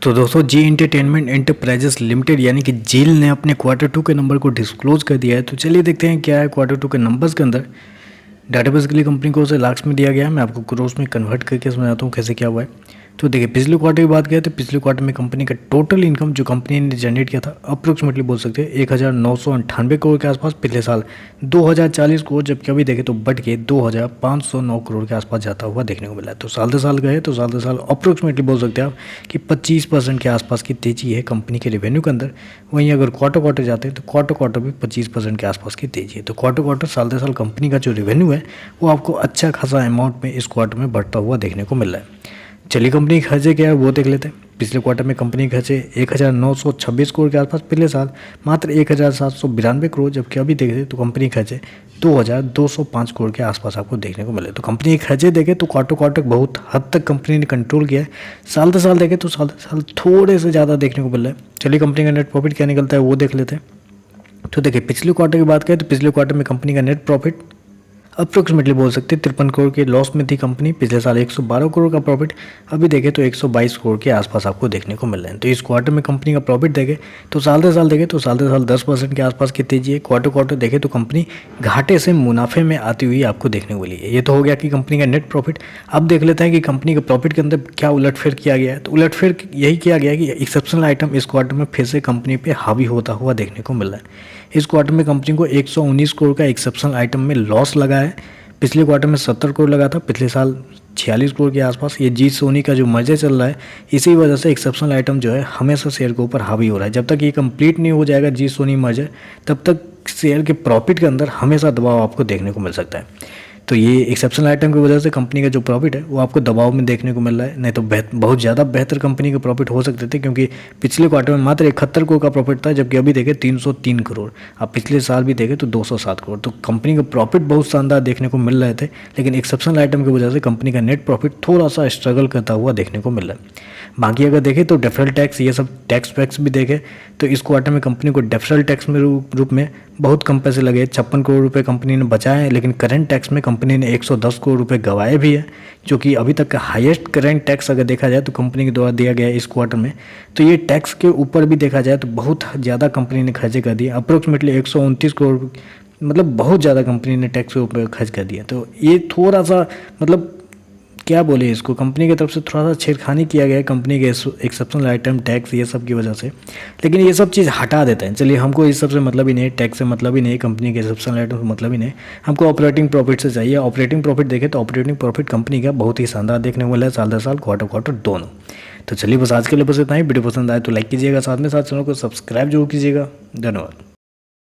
तो दोस्तों जी entertainment enterprises limited यानी कि जेल ने अपने क्वार्टर 2 के नंबर को डिस्क्लोज कर दिया है। तो चलिए देखते हैं क्या है क्वार्टर 2 के नंबर्स के अंदर। डाटाबेस के लिए कंपनी को उसे लाख्स में दिया गया है। मैं आपको क्रोर्स में कन्वर्ट करके समझाता हूँ कैसे क्या हुआ है। तो देखिए पिछले क्वार्टर की बात करें तो पिछले क्वार्टर में कंपनी का टोटल इनकम जो कंपनी ने जनरेट किया था अप्रोक्सीमेटली बोल सकते हैं 1998 करोड़ के आसपास। पिछले साल 2040 करोड़, जबकि अभी देखें तो बढ़ के 2509 करोड़ के आसपास जाता हुआ देखने को मिला है। तो साल दर साल गए तो साल दर साल अप्रोक्सीमेटली बोल सकते हैं आप कि 25% के आसपास की तेजी है कंपनी के रेवेन्यू के अंदर। वहीं अगर क्वार्टर जाते हैं तो क्वार्टर भी 25% के आसपास की तेजी है। तो क्वार्टर साल दर साल कंपनी का जो रेवेन्यू है वो आपको अच्छा खासा अमाउंट में इस क्वार्टर में बढ़ता हुआ देखने को मिल रहा है। चलिए कंपनी के खर्चे क्या है वो देख लेते हैं। पिछले क्वार्टर में कंपनी के खर्चे 1926 करोड़ के आसपास, पिछले साल मात्र 1792 करोड़, जबकि अभी देखें तो कंपनी के खर्चे 2205 करोड़ के आसपास आपको देखने को मिले। तो कंपनी के खर्चे देखें तो क्वार्टर बहुत हद तक कंपनी ने कंट्रोल किया है। साल दर साल देखें तो साल दर साल थोड़े से ज़्यादा देखने को मिल रहा है। चलिए कंपनी का नेट प्रॉफिट क्या निकलता है वो देख लेते हैं। तो देखिए पिछले क्वार्टर की बात करें तो पिछले क्वार्टर में कंपनी का नेट प्रॉफिट अप्रोक्सीमेटली बोल सकते हैं 53 करोड़ के लॉस में थी कंपनी। पिछले साल 112 करोड़ का प्रॉफिट, अभी देखें तो 122 करोड़ के आसपास आपको देखने को मिल रहे हैं। तो इस क्वार्टर में कंपनी का प्रॉफिट देखें तो साल दर साल देखें तो साल दर साल 10% के आसपास की तेजी है। क्वार्टर देखें तो कंपनी घाटे से मुनाफे में आती हुई आपको देखने को मिली है। ये तो हो गया कि कंपनी का नेट प्रॉफिट। अब देख लेते हैं कि कंपनी के प्रॉफिट के अंदर क्या उलटफेर किया गया है। तो उलटफेर यही किया गया है कि एक्सेप्शनल आइटम इस क्वार्टर में फिर से कंपनी पे हावी होता हुआ देखने को मिल रहा है। इस क्वार्टर में कंपनी को 119 करोड़ का एक्सेप्शनल आइटम में लॉस लगा है। पिछले क्वार्टर में 70 करोड़ लगा था, पिछले साल 46 करोड़ के आसपास। ये जी सोनी का जो मर्जर चल रहा है इसी वजह से एक्सेप्शनल आइटम जो है हमेशा शेयर के ऊपर हावी हो रहा है। जब तक ये कंप्लीट नहीं हो जाएगा जी सोनी मर्जर, तब तक शेयर के प्रॉफिट के अंदर हमेशा दबाव आपको देखने को मिल सकता है। तो ये एक्सेप्शनल आइटम की वजह से कंपनी का जो प्रॉफिट है वो आपको दबाव में देखने को मिल रहा है। नहीं तो बहुत ज़्यादा बेहतर कंपनी के प्रॉफिट हो सकते थे, क्योंकि पिछले क्वार्टर में मात्र 71 करोड़ का प्रॉफिट था, जबकि अभी देखें 303 करोड़। अब पिछले साल भी देखें तो 207 करोड़। तो कंपनी का प्रॉफिट बहुत शानदार देखने को मिल रहे थे, लेकिन एक्सेप्शनल आइटम की वजह से कंपनी का नेट प्रॉफिट थोड़ा सा स्ट्रगल करता हुआ देखने को मिल रहा है। बाकी अगर देखें तो डेफरल टैक्स ये सब टैक्स वैक्स भी देखें तो इस क्वार्टर में कंपनी को डेफरल टैक्स में रूप में बहुत कम पैसे लगे। 56 करोड़ रुपए कंपनी ने बचाए हैं, लेकिन करंट टैक्स में कंपनी ने 110 करोड़ रुपए गंवाए भी है, जो कि अभी तक का हाईएस्ट करंट टैक्स अगर देखा जाए तो कंपनी के द्वारा दिया गया है इस क्वार्टर में। तो ये टैक्स के ऊपर भी देखा जाए तो बहुत ज़्यादा कंपनी ने खर्चे कर दिए। अप्रोक्सीमेटली 129 करोड़, मतलब बहुत ज़्यादा कंपनी ने टैक्स के ऊपर खर्च कर दिया। तो ये थोड़ा सा मतलब क्या बोले इसको, कंपनी की तरफ से थोड़ा सा छेड़खानी किया गया है कंपनी के एक्सेप्शनल आइटम टैक्स ये सब की वजह से। लेकिन ये सब चीज़ हटा देते हैं। चलिए हमको इस सब से मतलब ही नहीं, टैक्स से मतलब ही नहीं, कंपनी के एक्सेप्शनल आइटम से मतलब ही नहीं, हमको ऑपरेटिंग प्रॉफिट से चाहिए। ऑपरेटिंग प्रॉफिट देखें तो ऑपरेटिंग प्रॉफिट कंपनी का बहुत ही शानदार देखने को मिला है साल दर साल, क्वार्टर दोनों। तो चलिए बस आज के लिए बस इतना ही। वीडियो पसंद आए तो लाइक कीजिएगा, साथ में साथ चैनल को सब्सक्राइब जरूर कीजिएगा। धन्यवाद।